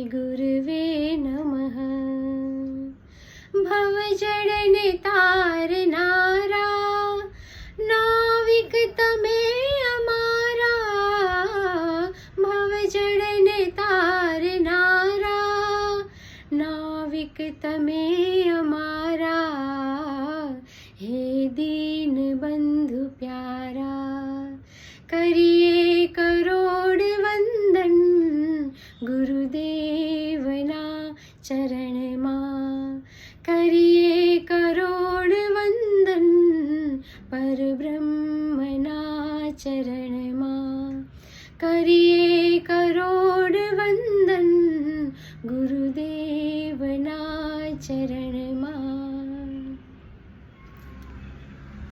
गुरुवे नमः। भवजळने तारनारा नाविक तमे अमारा। भवजळने तारनारा नाविक तमे अमारा। हे दीन बंधु प्यारा करिए करोड़ वंदन। गुरुदेवना चरण मां करिए करोड़ वंदन। परब्रह्मना चरण मां करिए करोड़ वंदन। गुरुदेवना चरण मां।